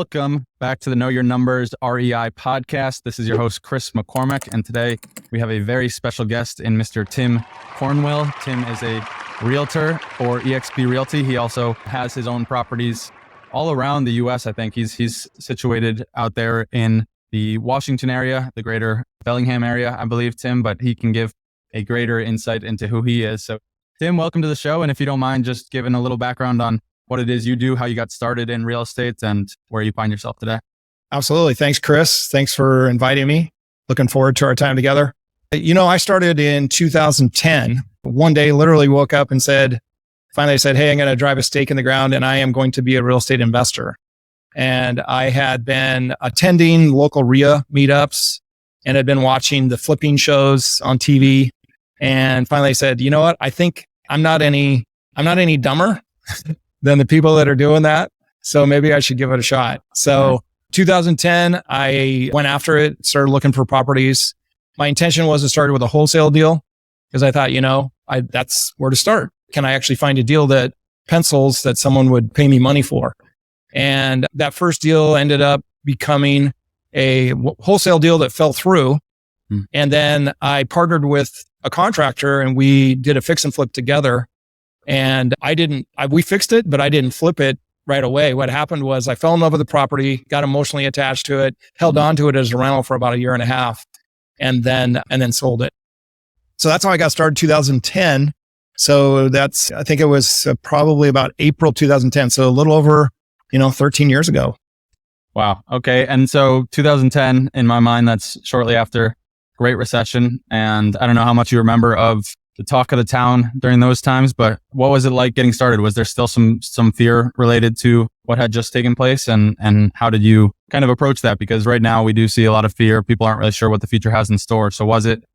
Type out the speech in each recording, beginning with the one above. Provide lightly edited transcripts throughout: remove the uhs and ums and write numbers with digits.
Welcome back to the Know Your Numbers REI podcast. This is your host, Chris McCormack, and today we have a very special guest in Mr. Tim Cornwell. Tim is a realtor for EXpRealty. He also has his own properties all around the U.S. I think he's situated out there in the Washington area, the greater Bellingham area, I believe, Tim, but he can give a greater insight into who he is. So, Tim, welcome to the show. And if you don't mind just giving a little background on what it is you do, how you got started in real estate, and where you find yourself today. Absolutely. Thanks, Chris. Thanks for inviting me. Looking forward to our time together. I started in 2010. One day, literally woke up and finally said, hey, I'm going to drive a stake in the ground and I am going to be a real estate investor. And I had been attending local REIA meetups and had been watching the flipping shows on TV. And finally I said, you know what? I think I'm not any dumber than the people that are doing that. So maybe I should give it a shot. So 2010, I went after it, started looking for properties. My intention was to start with a wholesale deal because I thought, that's where to start. Can I actually find a deal that pencils that someone would pay me money for? And that first deal ended up becoming a wholesale deal that fell through. And then I partnered with a contractor and we did a fix and flip together. And we fixed it, but I didn't flip it right away. What happened was I fell in love with the property, got emotionally attached to it, held on to it as a rental for about a year and a half, and then sold it. So that's how I got started in 2010. So I think it was probably about April 2010. So a little over, 13 years ago. Wow. Okay. And so 2010, in my mind, that's shortly after Great Recession. And I don't know how much you remember of the talk of the town during those times, but what was it like getting started? Was there still some fear related to what had just taken place? And how did you kind of approach that? Because right now we do see a lot of fear. People aren't really sure what the future has in store. So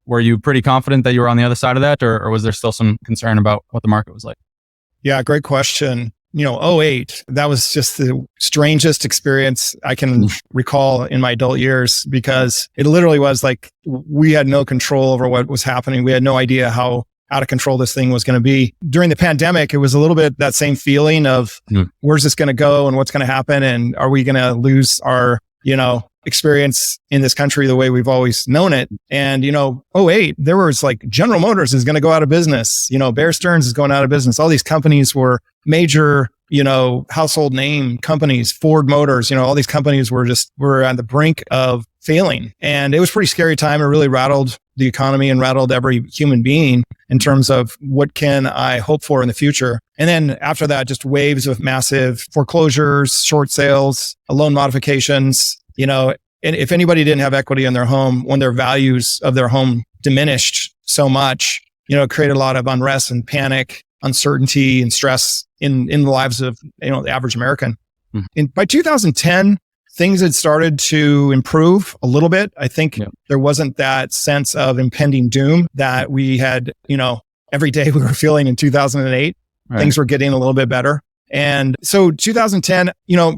were you pretty confident that you were on the other side of that, or was there still some concern about what the market was like? Yeah, great question. 2008, that was just the strangest experience I can recall in my adult years, because it literally was like we had no control over what was happening. We had no idea how out of control this thing was going to be. During the pandemic, it was a little bit that same feeling of where's this going to go and what's going to happen? And are we going to lose our, experience in this country the way we've always known it? And, 2008, there was like General Motors is going to go out of business. Bear Stearns is going out of business. All these companies were major, household name companies, Ford Motors, all these companies were on the brink of failing. And it was a pretty scary time. It really rattled the economy and rattled every human being in terms of what can I hope for in the future. And then after that, just waves of massive foreclosures, short sales, loan modifications, and if anybody didn't have equity in their home, when their values of their home diminished so much, it created a lot of unrest and panic, uncertainty and stress in the lives of, the average American. And by 2010, things had started to improve a little bit. I think there wasn't that sense of impending doom that we had, every day we were feeling in 2008. Right. Things were getting a little bit better. And so 2010,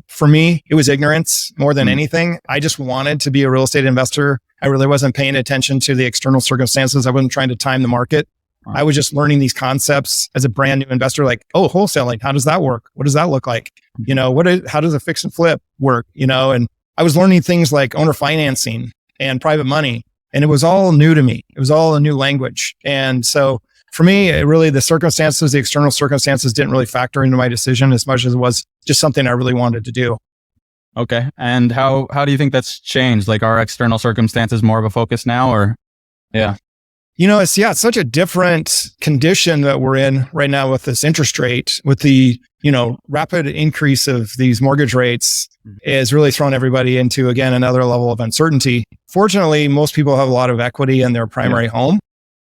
for me, it was ignorance more than anything. I just wanted to be a real estate investor. I really wasn't paying attention to the external circumstances. I wasn't trying to time the market. I was just learning these concepts as a brand new investor, like, wholesaling, how does that work? What does that look like? How does a fix and flip work? And I was learning things like owner financing and private money, and it was all new to me. It was all a new language. And so for me, the the external circumstances didn't really factor into my decision as much as it was just something I really wanted to do. Okay. And how do you think that's changed? Like, are external circumstances more of a focus now, or? Yeah. It's such a different condition that we're in right now with this interest rate, with the, rapid increase of these mortgage rates is really thrown everybody into, again, another level of uncertainty. Fortunately, most people have a lot of equity in their primary home,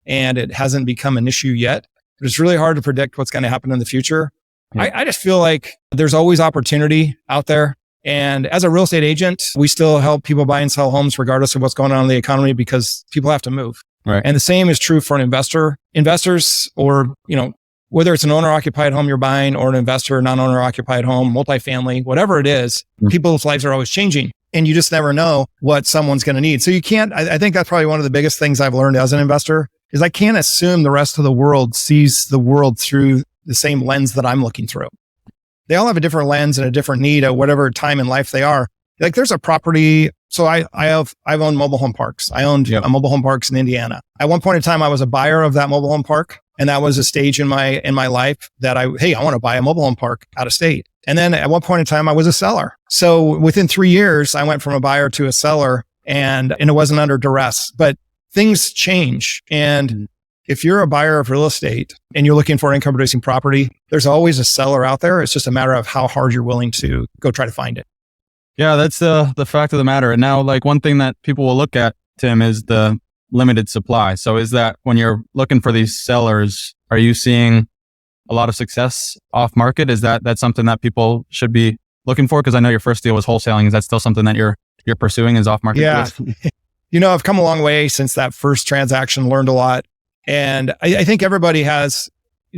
and it hasn't become an issue yet, but it's really hard to predict what's going to happen in the future. Yeah. I just feel like there's always opportunity out there. And as a real estate agent, we still help people buy and sell homes regardless of what's going on in the economy, because people have to move. Right. And the same is true for an investor. Investors, or, whether it's an owner-occupied home you're buying or an investor, non-owner occupied home, multifamily, whatever it is, people's lives are always changing. And you just never know what someone's going to need. So you can't, I think that's probably one of the biggest things I've learned as an investor, is I can't assume the rest of the world sees the world through the same lens that I'm looking through. They all have a different lens and a different need at whatever time in life they are. Like there's a property. So I've owned mobile home parks. I owned mobile home parks in Indiana. At one point in time, I was a buyer of that mobile home park. And that was a stage in my life that I want to buy a mobile home park out of state. And then at one point in time, I was a seller. So within 3 years, I went from a buyer to a seller, and it wasn't under duress, but things change. And if you're a buyer of real estate and you're looking for income producing property, there's always a seller out there. It's just a matter of how hard you're willing to go try to find it. Yeah, that's the fact of the matter. And now, like, one thing that people will look at, Tim, is the limited supply. So is that when you're looking for these sellers, are you seeing a lot of success off market? Is that's something that people should be looking for? Because I know your first deal was wholesaling. Is that still something that you're pursuing, is off market? Yeah. I've come a long way since that first transaction, learned a lot. And I think everybody has,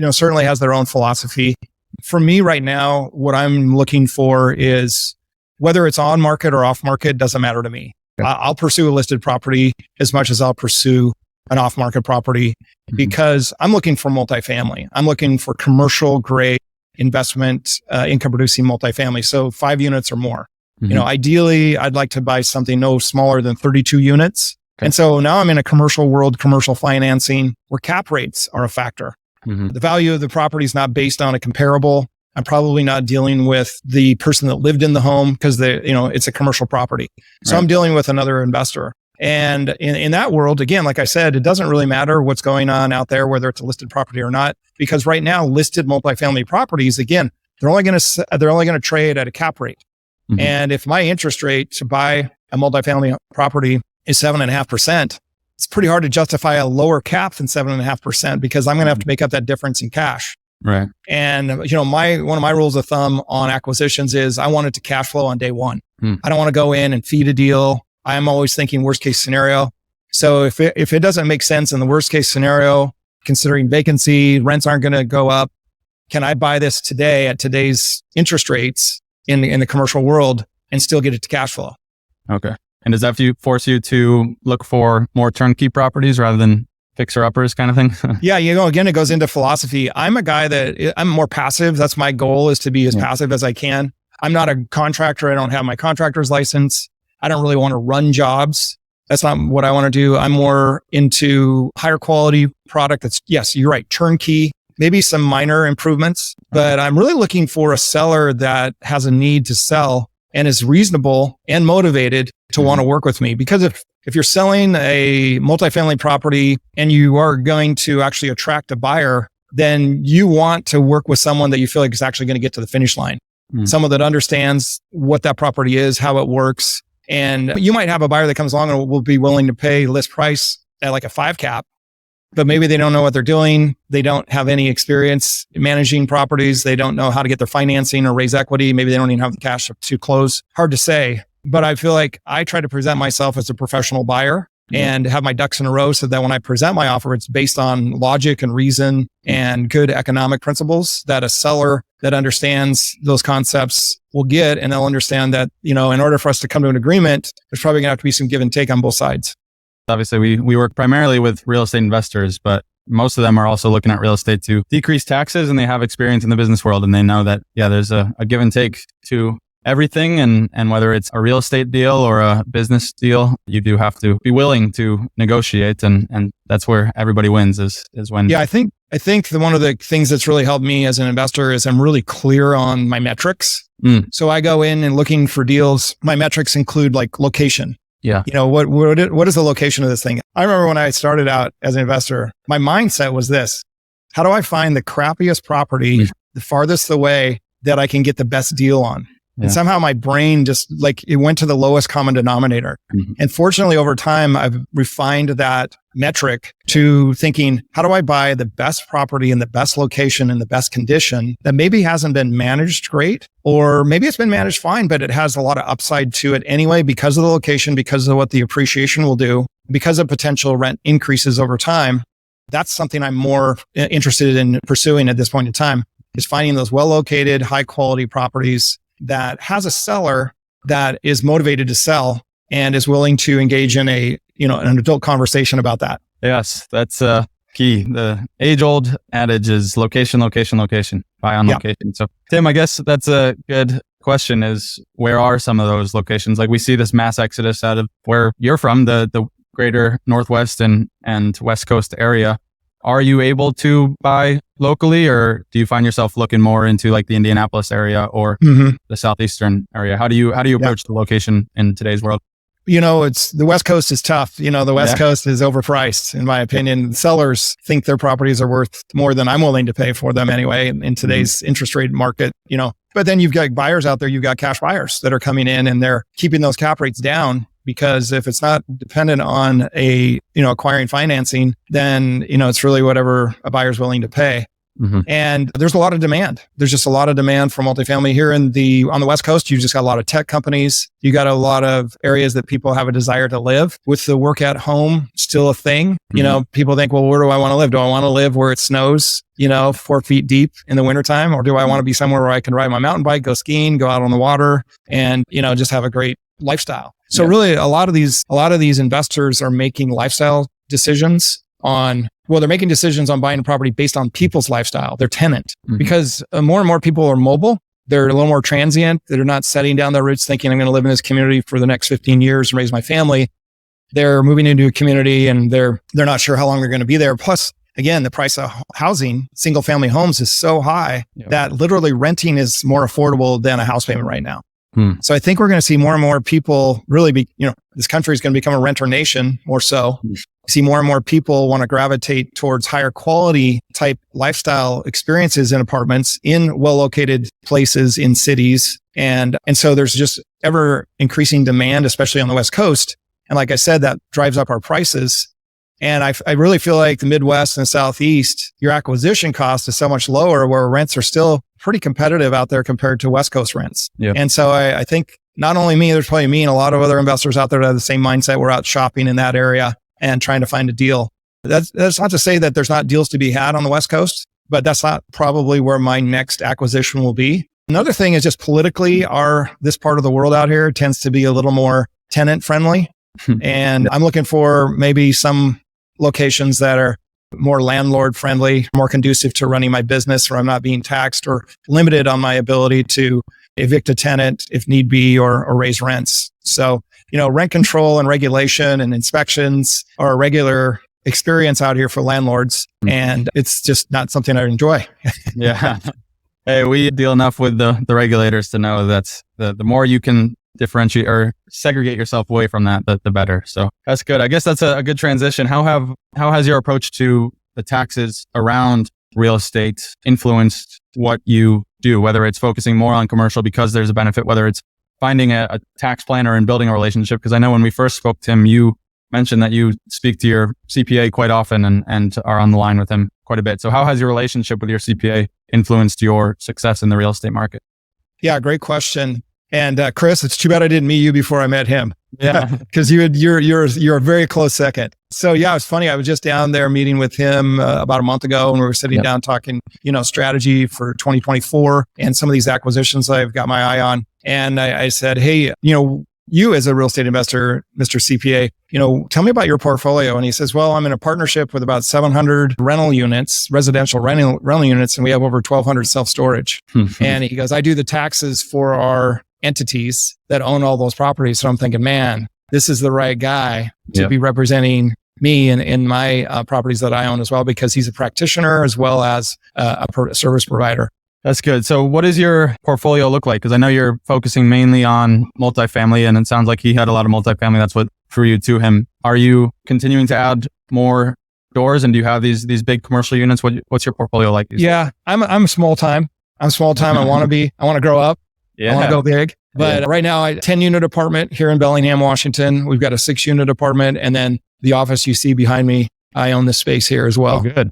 certainly has their own philosophy. For me right now, what I'm looking for is whether it's on market or off market, doesn't matter to me. I'll pursue a listed property as much as I'll pursue an off-market property because I'm looking for multifamily. I'm looking for commercial grade investment, income producing multifamily. So 5 units or more. Ideally, I'd like to buy something no smaller than 32 units. Okay. And so now I'm in a commercial world, commercial financing, where cap rates are a factor. The value of the property is not based on a comparable. I'm probably not dealing with the person that lived in the home because it's a commercial property. So I'm dealing with another investor. And in that world, again, like I said, it doesn't really matter what's going on out there, whether it's a listed property or not, because right now listed multifamily properties, again, they're only going to trade at a cap rate. And if my interest rate to buy a multifamily property is 7.5%, it's pretty hard to justify a lower cap than 7.5% because I'm going to have to make up that difference in cash. Right. And, one of my rules of thumb on acquisitions is I want it to cash flow on day one. I don't want to go in and feed a deal. I'm always thinking worst case scenario. So if it doesn't make sense in the worst case scenario, considering vacancy, rents aren't going to go up, can I buy this today at today's interest rates in the commercial world and still get it to cash flow? Okay. And does that force you to look for more turnkey properties rather than fixer-uppers kind of thing? Yeah, again, it goes into philosophy. I'm a guy that I'm more passive. That's my goal, is to be as passive as I can. I'm not a contractor. I don't have my contractor's license. I don't really want to run jobs. That's not what I want to do. I'm more into higher quality product that's, yes, you're right, turnkey, maybe some minor improvements, but I'm really looking for a seller that has a need to sell and is reasonable and motivated to want to work with me. Because if you're selling a multifamily property and you are going to actually attract a buyer, then you want to work with someone that you feel like is actually going to get to the finish line. Someone that understands what that property is, how it works. And you might have a buyer that comes along and will be willing to pay list price at like a 5 cap, but maybe they don't know what they're doing. They don't have any experience managing properties. They don't know how to get their financing or raise equity. Maybe they don't even have the cash to close. Hard to say. But I feel like I try to present myself as a professional buyer and have my ducks in a row so that when I present my offer, it's based on logic and reason and good economic principles that a seller that understands those concepts will get. And they'll understand that, in order for us to come to an agreement, there's probably going to have to be some give and take on both sides. Obviously, we work primarily with real estate investors, but most of them are also looking at real estate to decrease taxes, and they have experience in the business world. And they know that, there's a give and take to everything. And whether it's a real estate deal or a business deal, you do have to be willing to negotiate. And that's where everybody wins is when. Yeah, I think one of the things that's really helped me as an investor is I'm really clear on my metrics. So I go in and looking for deals. My metrics include like location. Yeah. What is the location of this thing? I remember when I started out as an investor, my mindset was this: how do I find the crappiest property the farthest away that I can get the best deal on? And somehow my brain just it went to the lowest common denominator. And fortunately, over time, I've refined that metric to thinking, how do I buy the best property in the best location in the best condition that maybe hasn't been managed great, or maybe it's been managed fine, but it has a lot of upside to it anyway because of the location, because of what the appreciation will do, because of potential rent increases over time. That's something I'm more interested in pursuing at this point in time, is finding those well-located, high-quality properties that has a seller that is motivated to sell and is willing to engage in an adult conversation about that. Yes, that's key. The age-old adage is location, location, location. Buy on location. So, Tim, I guess that's a good question is, where are some of those locations? Like we see this mass exodus out of where you're from, the greater Northwest and West Coast area. Are you able to buy locally, or do you find yourself looking more into like the Indianapolis area or the Southeastern area? How do you approach the location in today's world? It's the West Coast is tough. The West Coast is overpriced, in my opinion. Sellers think their properties are worth more than I'm willing to pay for them anyway in today's interest rate market, But then you've got buyers out there, you've got cash buyers that are coming in and they're keeping those cap rates down, because if it's not dependent on acquiring financing, then, it's really whatever a buyer's willing to pay. And there's a lot of demand. There's just a lot of demand for multifamily here on the West Coast. You just got a lot of tech companies. You got a lot of areas that people have a desire to live. With the work at home still a thing, people think, well, where do I want to live? Do I want to live where it snows, 4 feet deep in the wintertime? Or do I want to be somewhere where I can ride my mountain bike, go skiing, go out on the water and, just have a great lifestyle? So really a lot of these investors are making lifestyle decisions they're making decisions on buying a property based on people's lifestyle, their tenant, because more and more people are mobile. They're a little more transient. They're not setting down their roots thinking I'm going to live in this community for the next 15 years and raise my family. They're moving into a community and they're not sure how long they're going to be there. Plus, again, the price of housing, single family homes is so high that literally renting is more affordable than a house payment right now. So I think we're going to see more and more people really this country is going to become a renter nation more so. See more and more people want to gravitate towards higher quality type lifestyle experiences in apartments in well-located places in cities. And so there's just ever increasing demand, especially on the West Coast. And like I said, that drives up our prices. And I really feel like the Midwest and the Southeast, your acquisition cost is so much lower, where rents are still pretty competitive out there compared to West Coast rents. Yep. And so I think not only me, there's probably me and a lot of other investors out there that have the same mindset. We're out shopping in that area and trying to find a deal. That's not to say that there's not deals to be had on the West Coast, but that's not probably where my next acquisition will be. Another thing is just politically, this part of the world out here tends to be a little more tenant friendly. And I'm looking for maybe some locations that are more landlord friendly, more conducive to running my business, where I'm not being taxed or limited on my ability to evict a tenant if need be, or raise rents. So, rent control and regulation and inspections are a regular experience out here for landlords. And it's just not something I enjoy. Yeah. Hey, we deal enough with the regulators to know that the more you can differentiate or segregate yourself away from that, the better. So that's good. I guess that's a good transition. How has your approach to the taxes around real estate influenced what you do, whether it's focusing more on commercial because there's a benefit, whether it's finding a tax planner and building a relationship? Because I know when we first spoke, Tim, you mentioned that you speak to your CPA quite often and are on the line with him quite a bit. So how has your relationship with your CPA influenced your success in the real estate market? Yeah, great question. And Chris, it's too bad I didn't meet you before I met him. Yeah, because you're a very close second. So yeah, it was funny. I was just down there meeting with him about a month ago, and we were sitting down talking, strategy for 2024 and some of these acquisitions I've got my eye on. And I said, hey, you as a real estate investor, Mr. CPA, tell me about your portfolio. And he says, well, I'm in a partnership with about 700 residential rental units, and we have over 1,200 self-storage. And he goes, I do the taxes for our entities that own all those properties. So I'm thinking, man, this is the right guy to be representing me in my properties that I own as well, because he's a practitioner as well as a service provider. That's good. So what does your portfolio look like? Because I know you're focusing mainly on multifamily, and it sounds like he had a lot of multifamily. That's what drew you to him. Are you continuing to add more doors, and do you have these big commercial units? What's your portfolio like? Yeah, I'm small time. I want to grow up. I want to go big. But right now, I 10-unit apartment here in Bellingham, Washington. We've got a 6-unit apartment. And then the office you see behind me, I own this space here as well. Oh, good.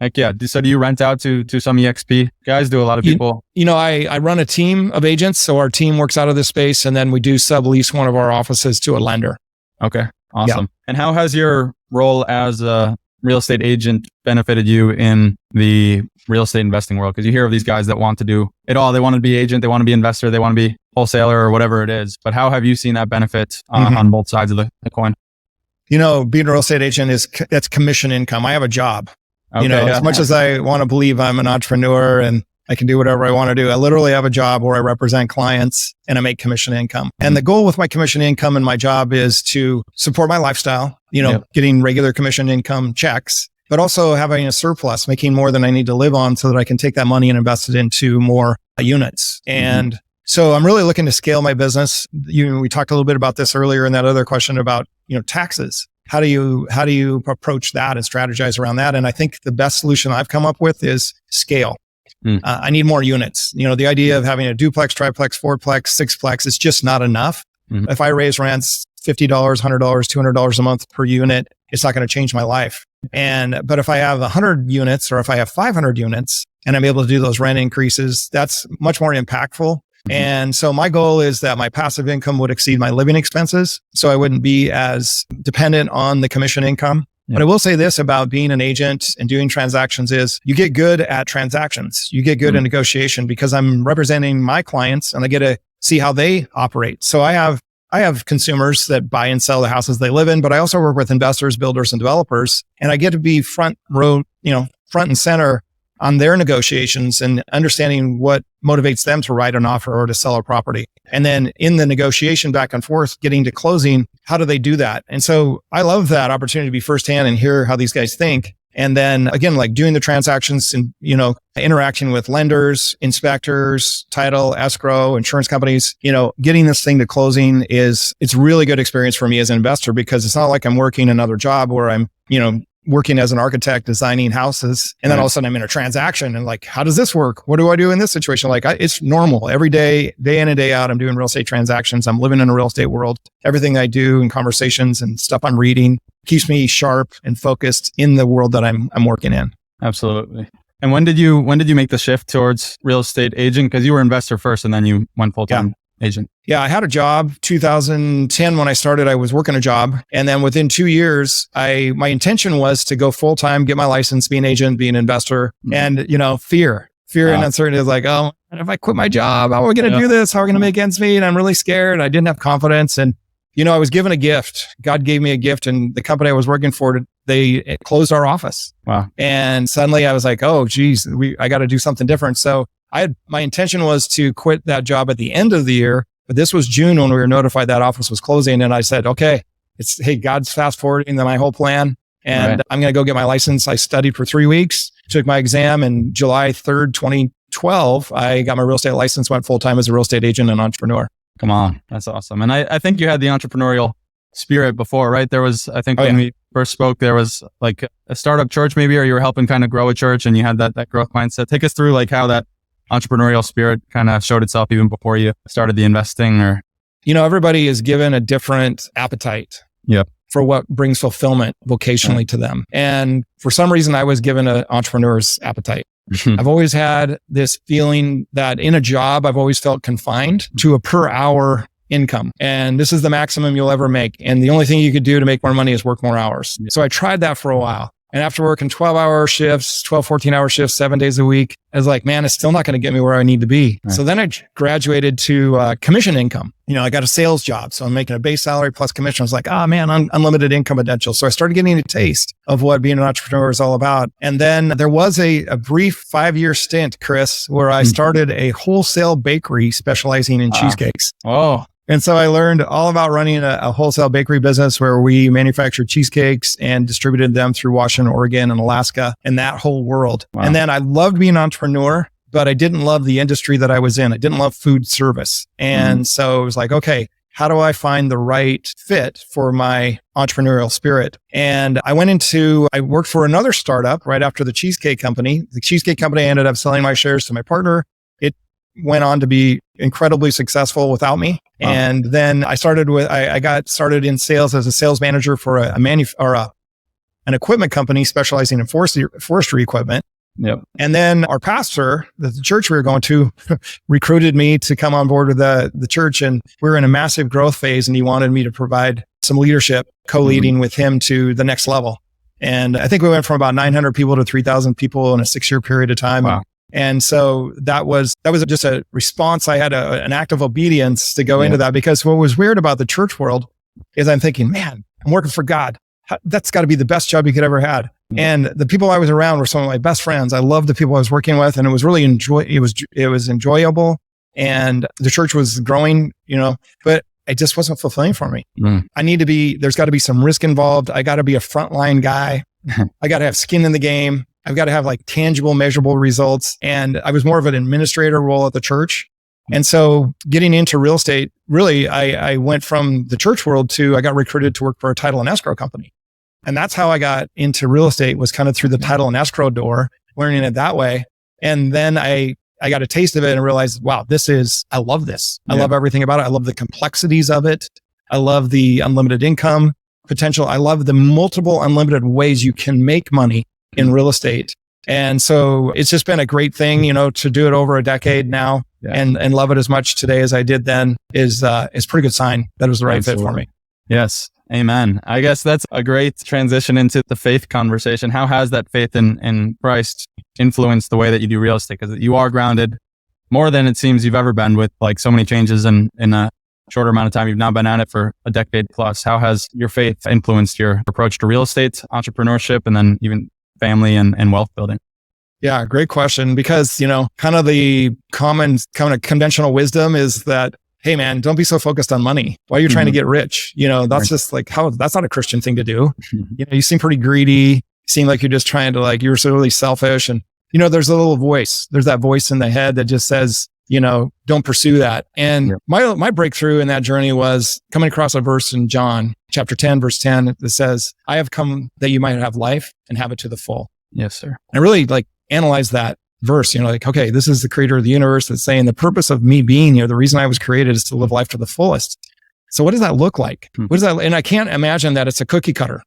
Heck yeah. So do you rent out to some EXP guys? Do a lot of people? I run a team of agents. So our team works out of this space, and then we do sublease one of our offices to a lender. Okay. Awesome. Yeah. And how has your role as a real estate agent benefited you in the real estate investing world? Because you hear of these guys that want to do it all. They want to be agent, they want to be investor, they want to be wholesaler or whatever it is. But how have you seen that benefit on both sides of the coin? Being a real estate agent that's commission income. I have a job. Okay, as much as I want to believe I'm an entrepreneur and I can do whatever I want to do. I literally have a job where I represent clients and I make commission income. And the goal with my commission income and my job is to support my lifestyle, getting regular commission income checks, but also having a surplus, making more than I need to live on so that I can take that money and invest it into more units. And so I'm really looking to scale my business. We talked a little bit about this earlier in that other question about, taxes. How do you approach that and strategize around that? And I think the best solution I've come up with is scale. I need more units. The idea of having a duplex, triplex, fourplex, sixplex is just not enough. If I raise rents $50, $100, $200 a month per unit, it's not going to change my life. But if I have 100 units or if I have 500 units and I'm able to do those rent increases, that's much more impactful. And so my goal is that my passive income would exceed my living expenses. So I wouldn't be as dependent on the commission income. But I will say this about being an agent and doing transactions is you get good at transactions. You get good at negotiation because I'm representing my clients and I get to see how they operate. So I have consumers that buy and sell the houses they live in, but I also work with investors, builders, and developers. And I get to be front and center on their negotiations and understanding what motivates them to write an offer or to sell a property. And then in the negotiation back and forth, getting to closing, how do they do that? And so I love that opportunity to be firsthand and hear how these guys think. And then again, like doing the transactions and, interacting with lenders, inspectors, title, escrow, insurance companies, getting this thing to closing it's a really good experience for me as an investor because it's not like I'm working another job where I'm, working as an architect, designing houses. And then all of a sudden I'm in a transaction and like, how does this work? What do I do in this situation? Like it's normal every day, day in and day out. I'm doing real estate transactions. I'm living in a real estate world. Everything I do and conversations and stuff I'm reading keeps me sharp and focused in the world that I'm working in. Absolutely. And when did you make the shift towards real estate agent? Because you were investor first and then you went full-time agent. Yeah, I had a job 2010 when I started. I was working a job. And then within 2 years, my intention was to go full time, get my license, be an agent, be an investor. And, fear and uncertainty is like, oh, if I quit my job, how are we going to do this? How are we going to make ends meet? And I'm really scared. I didn't have confidence. And, I was given a gift. God gave me a gift. And the company I was working for, they closed our office. Wow. And suddenly I was like, oh, geez, I got to do something different. So my intention was to quit that job at the end of the year, but this was June when we were notified that office was closing. And I said, okay, God's fast forwarding my whole plan and I'm going to go get my license. I studied for 3 weeks, took my exam, and July 3rd, 2012, I got my real estate license, went full time as a real estate agent and entrepreneur. Come on. That's awesome. And I think you had the entrepreneurial spirit before, right? There was, I think when we first spoke, there was like a startup church maybe, or you were helping kind of grow a church and you had that growth mindset. Take us through like how that entrepreneurial spirit kind of showed itself even before you started the investing or... everybody is given a different appetite for what brings fulfillment vocationally to them. And for some reason, I was given an entrepreneur's appetite. I've always had this feeling that in a job, I've always felt confined to a per hour income. And this is the maximum you'll ever make. And the only thing you could do to make more money is work more hours. So I tried that for a while. And after working 12-hour shifts, 14-hour shifts, 7 days a week, I was like, man, it's still not going to get me where I need to be. Right. So then I graduated to commission income. I got a sales job. So I'm making a base salary plus commission. I was like, man, unlimited income potential. So I started getting a taste of what being an entrepreneur is all about. And then there was a brief 5-year stint, Chris, where I started a wholesale bakery specializing in cheesecakes. Oh. And so I learned all about running a wholesale bakery business where we manufactured cheesecakes and distributed them through Washington, Oregon, and Alaska, and that whole world. Wow. And then I loved being an entrepreneur, but I didn't love the industry that I was in. I didn't love food service. And so it was like, okay, how do I find the right fit for my entrepreneurial spirit? And I worked for another startup right after the Cheesecake Company. The Cheesecake Company, I ended up selling my shares to my partner. It went on to be incredibly successful without me. Wow. And then I got started in sales as a sales manager for an equipment company specializing in forestry equipment. Yep. And then our pastor, the church we were going to, recruited me to come on board with the church. And we were in a massive growth phase and he wanted me to provide some leadership, co-leading with him to the next level. And I think we went from about 900 people to 3,000 people in a 6-year period of time. Wow. And so that was just a response. I had an act of obedience to go into that, because what was weird about the church world is I'm thinking, man, I'm working for God. that's got to be the best job you could ever had. And the people I was around were some of my best friends. I loved the people I was working with, and it was really it was enjoyable, and the church was growing, but it just wasn't fulfilling for me. There's got to be some risk involved. I got to be a frontline guy. I got to have skin in the game. I've got to have like tangible, measurable results. And I was more of an administrator role at the church. And so getting into real estate, really, I went from the church world to, I got recruited to work for a title and escrow company. And that's how I got into real estate, was kind of through the title and escrow door, learning it that way. And then I got a taste of it and realized, wow, I love this. I love everything about it. I love the complexities of it. I love the unlimited income potential. I love the multiple unlimited ways you can make money in real estate. And so it's just been a great thing, to do it over a decade now and love it as much today as I did then is pretty good sign that it was the right fit for me. Yes. Amen. I guess that's a great transition into the faith conversation. How has that faith in Christ influenced the way that you do real estate? Because you are grounded more than it seems you've ever been, with like so many changes in a shorter amount of time. You've now been at it for a decade plus. How has your faith influenced your approach to real estate, entrepreneurship, and then even family and wealth building? Yeah, great question. Because, kind of the common kind of conventional wisdom is that, hey man, don't be so focused on money. Why are you trying to get rich? That's just like, that's not a Christian thing to do. You seem pretty greedy. You seem like you're just trying to you're so really selfish. And, there's a little voice. There's that voice in the head that just says, don't pursue that. And my breakthrough in that journey was coming across a verse in John chapter 10, verse 10 that says, I have come that you might have life and have it to the full. Yes, sir. And I really analyze that verse, okay, this is the creator of the universe that's saying the purpose of me being here, the reason I was created is to live life to the fullest. So what does that look like? What does that, and I can't imagine that it's a cookie cutter.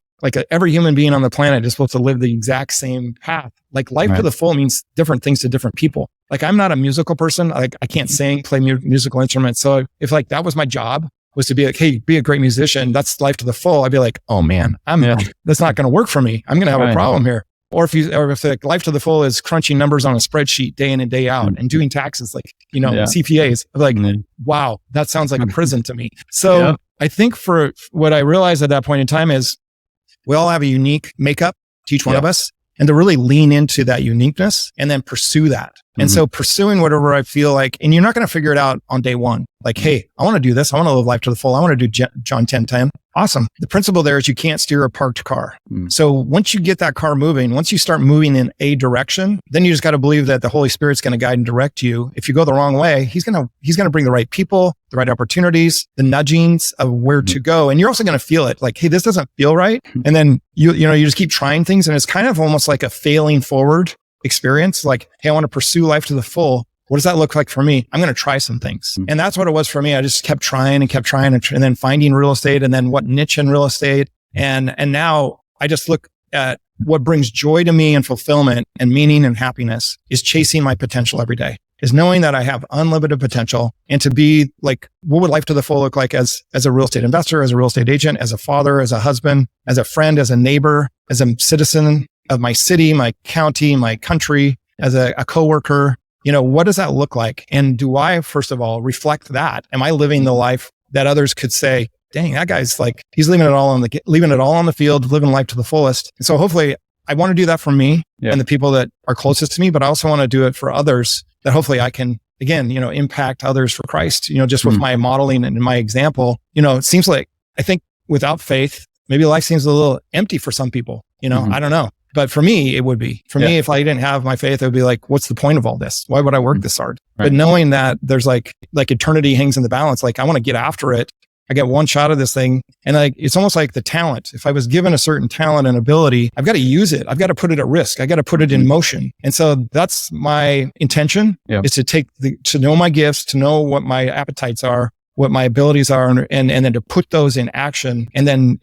Every human being on the planet is supposed to live the exact same path. Life to the full means different things to different people. I'm not a musical person. I can't sing, play musical instruments. So if that was my job, was to be hey, be a great musician, that's life to the full, I'd be like, oh man, that's not going to work for me. I'm going to have a problem here. Or if the life to the full is crunching numbers on a spreadsheet day in and day out and doing taxes, CPAs, wow, that sounds like a prison to me. So I think for what I realized at that point in time is we all have a unique makeup to each one of us, and to really lean into that uniqueness and then pursue that. And so pursuing whatever I feel like, and you're not going to figure it out on day one. Hey, I want to do this. I want to live life to the full. I want to do John 10:10. Awesome. The principle there is you can't steer a parked car. So once you get that car moving, once you start moving in a direction, then you just got to believe that the Holy Spirit's going to guide and direct you. If you go the wrong way, he's going to bring the right people, the right opportunities, the nudgings of where to go. And you're also going to feel it hey, this doesn't feel right. And then you just keep trying things. And it's kind of almost like a failing forward experience. Hey, I want to pursue life to the full. What does that look like for me? I'm going to try some things. And that's what it was for me. I just kept trying and then finding real estate, and then what niche in real estate. And now I just look at what brings joy to me and fulfillment and meaning and happiness is chasing my potential every day, is knowing that I have unlimited potential, and to be what would life to the full look like as a real estate investor, as a real estate agent, as a father, as a husband, as a friend, as a neighbor, as a citizen of my city, my county, my country, as a coworker. What does that look like? And do I, first of all, reflect that? Am I living the life that others could say, dang, that guy's he's leaving it all on the field, living life to the fullest. And so hopefully I want to do that for me and the people that are closest to me, but I also want to do it for others, that hopefully I can, again, impact others for Christ, just with my modeling and my example. It seems I think without faith, maybe life seems a little empty for some people, I don't know. But for me, it would be. For me, if I didn't have my faith, it would be what's the point of all this? Why would I work this hard? Right. But knowing that there's like eternity hangs in the balance, I want to get after it. I get one shot of this thing. And it's almost like the talent. If I was given a certain talent and ability, I've got to use it. I've got to put it at risk. I got to put it in motion. And so that's my intention is to know my gifts, to know what my appetites are, what my abilities are, and then to put those in action, and then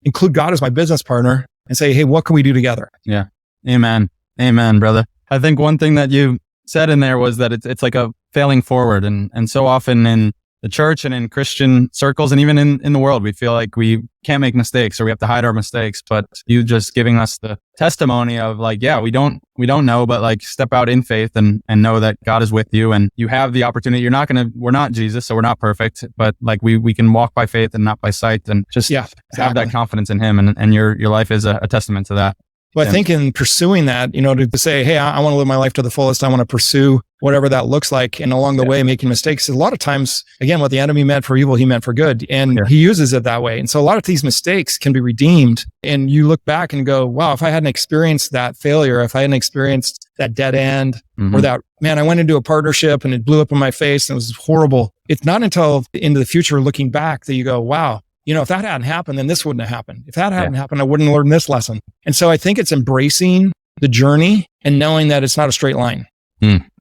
include God as my business partner and say, hey, what can we do together? Yeah. Amen. Amen, brother. I think one thing that you said in there was that it's like a failing forward. And so often in the church and in Christian circles and even in the world, we feel like we can't make mistakes or we have to hide our mistakes. But you just giving us the testimony of like, yeah, we don't know, but like step out in faith and know that God is with you and you have the opportunity. We're not Jesus, so we're not perfect, but like we can walk by faith and not by sight and just have that confidence in him. And your life is a testament to that. Well, I think in pursuing that, to say, hey, I want to live my life to the fullest. I want to pursue whatever that looks like. And along the way, making mistakes. A lot of times, again, what the enemy meant for evil, he meant for good. And he uses it that way. And so a lot of these mistakes can be redeemed. And you look back and go, wow, if I hadn't experienced that failure, if I hadn't experienced that dead end or that, man, I went into a partnership and it blew up in my face and it was horrible. It's not until into the future looking back that you go, wow, if that hadn't happened, then this wouldn't have happened. If that hadn't happened, I wouldn't have learned this lesson. And so I think it's embracing the journey and knowing that it's not a straight line,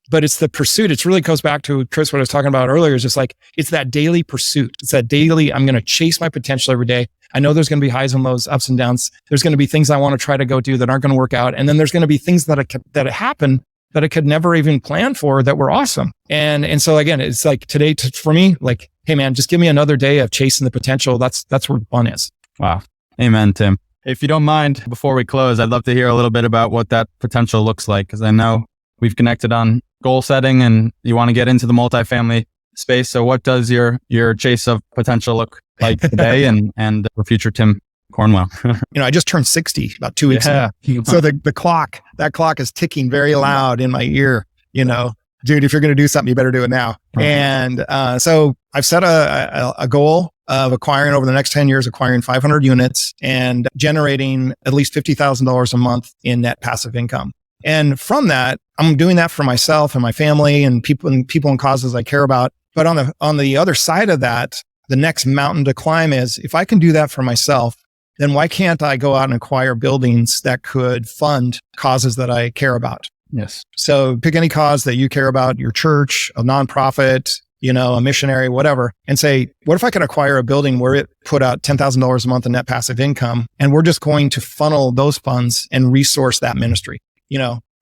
but it's the pursuit. It really goes back to Chris, what I was talking about earlier, is just like, it's that daily pursuit. It's that daily, I'm going to chase my potential every day. I know there's going to be highs and lows, ups and downs. There's going to be things I want to try to go do that aren't going to work out. And then there's going to be things that happen that I could never even plan for that were awesome. And so again, it's like today for me, like, hey man, just give me another day of chasing the potential. That's where fun is. Wow. Amen, Tim. If you don't mind, before we close, I'd love to hear a little bit about what that potential looks like. Cause I know we've connected on goal setting and you want to get into the multifamily space. So what does your chase of potential look like today and for future Tim Cornwell? I just turned 60 about 2 weeks ago. So that clock is ticking very loud in my ear, dude, if you're going to do something, you better do it now. And so I've set a goal of acquiring over the next 10 years, acquiring 500 units and generating at least $50,000 a month in net passive income. And from that, I'm doing that for myself and my family and people and causes I care about. But on the other side of that, the next mountain to climb is if I can do that for myself, then why can't I go out and acquire buildings that could fund causes that I care about? Yes. So pick any cause that you care about, your church, a nonprofit, a missionary, whatever, and say, what if I could acquire a building where it put out $10,000 a month in net passive income, and we're just going to funnel those funds and resource that ministry?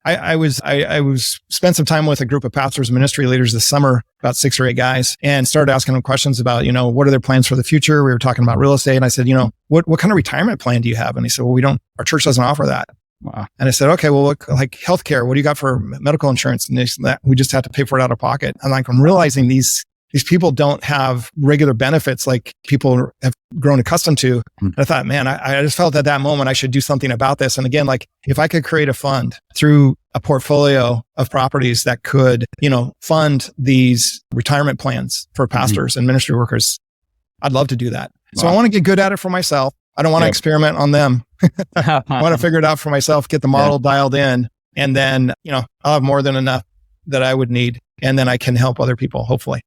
I spent some time with a group of pastors and ministry leaders this summer, about 6 or 8 guys, and started asking them questions about, what are their plans for the future? We were talking about real estate. And I said, what kind of retirement plan do you have? And he said, well, our church doesn't offer that. Wow. And I said, okay, well, like healthcare, what do you got for medical insurance? And we just have to pay for it out of pocket. And like, I'm realizing these people don't have regular benefits like people have grown accustomed to. And I thought, man, I just felt at that moment I should do something about this. And again, like if I could create a fund through a portfolio of properties that could, fund these retirement plans for pastors and ministry workers, I'd love to do that. Wow. So I want to get good at it for myself. I don't want to experiment on them. I want to figure it out for myself, get the model dialed in, and then, I'll have more than enough that I would need. And then I can help other people, hopefully.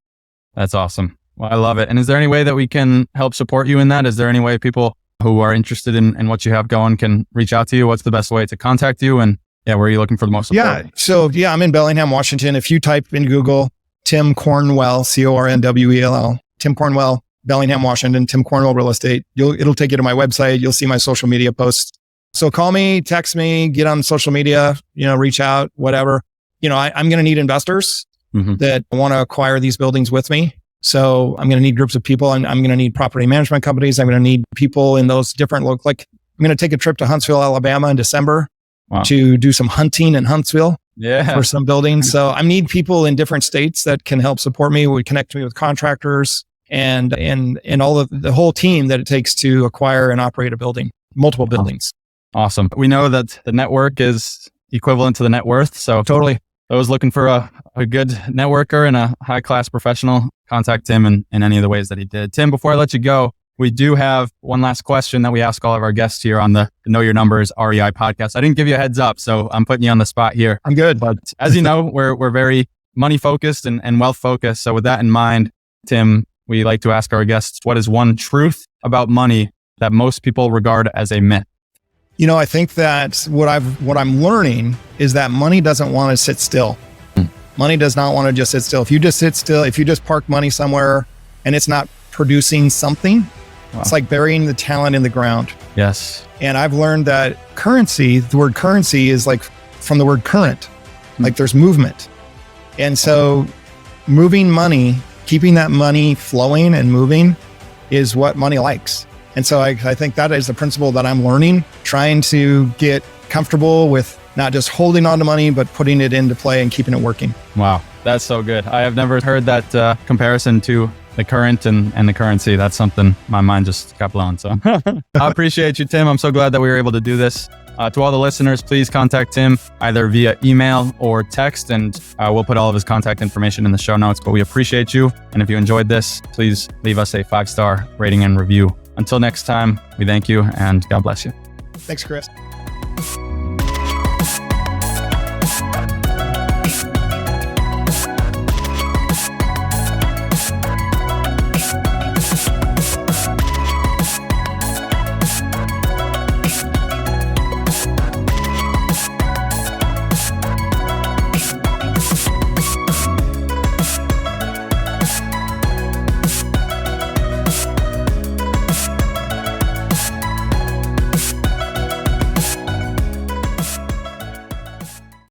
That's awesome. Well, I love it. And is there any way that we can help support you in that? Is there any way people who are interested in what you have going can reach out to you? What's the best way to contact you? And where are you looking for the most support? Yeah. So I'm in Bellingham, Washington. If you type in Google, Tim Cornwell, Cornwell, Tim Cornwell, Bellingham, Washington, Tim Cornwell Real Estate, it'll take you to my website. You'll see my social media posts. So call me, text me, get on social media, reach out, whatever. I'm going to need investors that want to acquire these buildings with me. So I'm going to need groups of people, and I'm going to need property management companies. I'm going to need people in those different I'm going to take a trip to Huntsville, Alabama in December to do some hunting in Huntsville for some buildings. So I need people in different states that can help support me, would connect me with contractors and all of the whole team that it takes to acquire and operate a building, multiple buildings. Awesome. We know that the network is equivalent to the net worth. So totally. Those looking for a good networker and a high-class professional, contact Tim in any of the ways that he did. Tim, before I let you go, we do have one last question that we ask all of our guests here on the Know Your Numbers REI podcast. I didn't give you a heads up, so I'm putting you on the spot here. I'm good. But as you know, we're very money-focused and wealth-focused. So with that in mind, Tim, we like to ask our guests, what is one truth about money that most people regard as a myth? I think that what I'm learning is that money doesn't want to sit still. Money does not want to just sit still. If you just sit still, if you just park money somewhere and it's not producing something, it's like burying the talent in the ground. Yes. And I've learned that the word currency is like from the word current, like there's movement. And so moving money keeping that money flowing and moving is what money likes. And so I think that is the principle that I'm learning, trying to get comfortable with not just holding on to money, but putting it into play and keeping it working. Wow, that's so good. I have never heard that comparison to the current and the currency. That's something my mind just got blown. So I appreciate you, Tim. I'm so glad that we were able to do this. To all the listeners, please contact Tim either via email or text, and we'll put all of his contact information in the show notes. But we appreciate you. And if you enjoyed this, please leave us a 5-star rating and review. Until next time, we thank you and God bless you. Thanks, Chris.